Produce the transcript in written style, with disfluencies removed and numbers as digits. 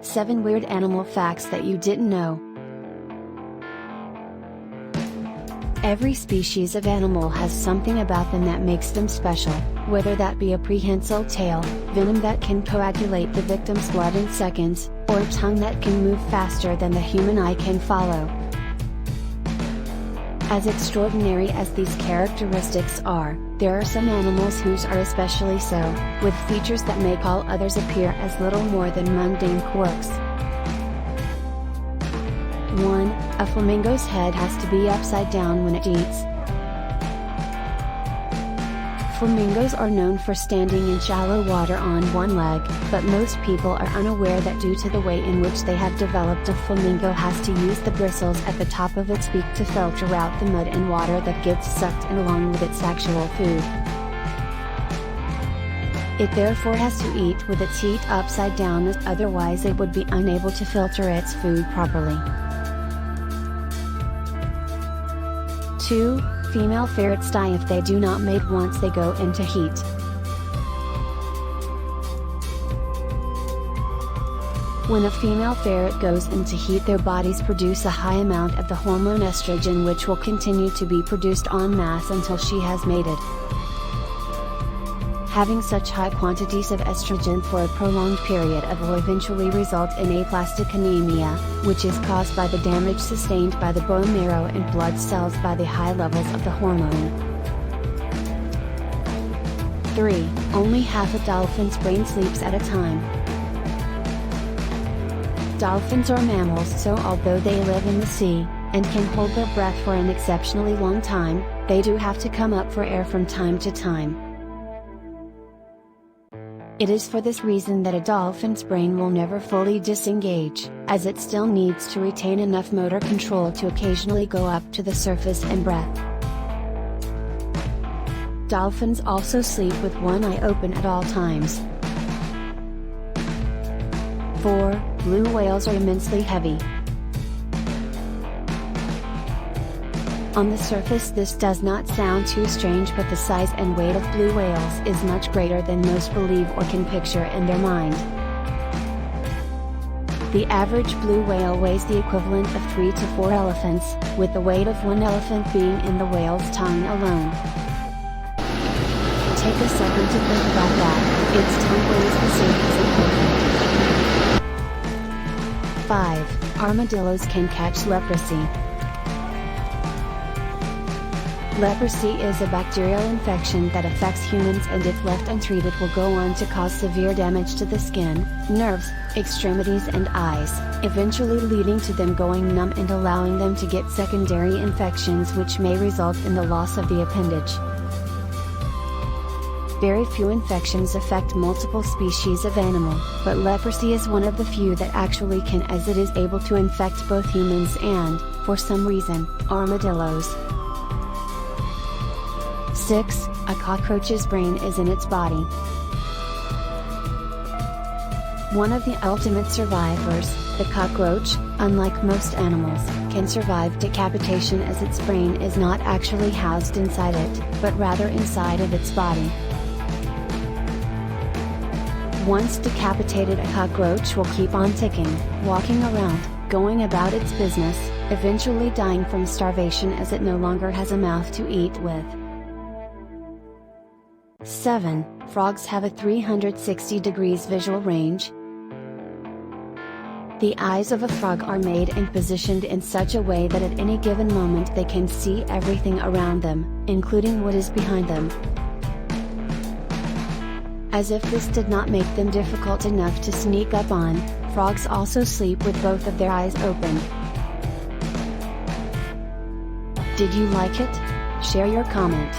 7 weird animal facts that you didn't know. Every species of animal has something about them that makes them special, whether that be a prehensile tail, venom that can coagulate the victim's blood in seconds, or a tongue that can move faster than the human eye can follow. As extraordinary as these characteristics are, there are some animals whose are especially so, with features that make all others appear as little more than mundane quirks. 1. A flamingo's head has to be upside down when it eats. Flamingos are known for standing in shallow water on one leg, but most people are unaware that due to the way in which they have developed, a flamingo has to use the bristles at the top of its beak to filter out the mud and water that gets sucked in along with its actual food. It therefore has to eat with its feet upside down, as otherwise it would be unable to filter its food properly. 2. Female ferrets die if they do not mate once they go into heat. When a female ferret goes into heat, their bodies produce a high amount of the hormone estrogen, which will continue to be produced en masse until she has mated. Having such high quantities of estrogen for a prolonged period will eventually result in aplastic anemia, which is caused by the damage sustained by the bone marrow and blood cells by the high levels of the hormone. 3. Only half a dolphin's brain sleeps at a time. Dolphins are mammals, so although they live in the sea, and can hold their breath for an exceptionally long time, they do have to come up for air from time to time. It is for this reason that a dolphin's brain will never fully disengage, as it still needs to retain enough motor control to occasionally go up to the surface and breath. Dolphins also sleep with one eye open at all times. 4. Blue whales are immensely heavy. On the surface this does not sound too strange, but the size and weight of blue whales is much greater than most believe or can picture in their mind. The average blue whale weighs the equivalent of 3 to 4 elephants, with the weight of one elephant being in the whale's tongue alone. Take a second to think about that. Its tongue weighs the same as an elephant. 5. Armadillos can catch leprosy. Leprosy is a bacterial infection that affects humans and if left untreated will go on to cause severe damage to the skin, nerves, extremities and eyes, eventually leading to them going numb and allowing them to get secondary infections which may result in the loss of the appendage. Very few infections affect multiple species of animal, but leprosy is one of the few that actually can, as it is able to infect both humans and, for some reason, armadillos. 6. A cockroach's brain is in its body. One of the ultimate survivors, the cockroach, unlike most animals, can survive decapitation as its brain is not actually housed inside it, but rather inside of its body. Once decapitated, a cockroach will keep on ticking, walking around, going about its business, eventually dying from starvation as it no longer has a mouth to eat with. 7. Frogs have a 360 degrees visual range. The eyes of a frog are made and positioned in such a way that at any given moment they can see everything around them, including what is behind them. As if this did not make them difficult enough to sneak up on, frogs also sleep with both of their eyes open. Did you like it? Share your comment.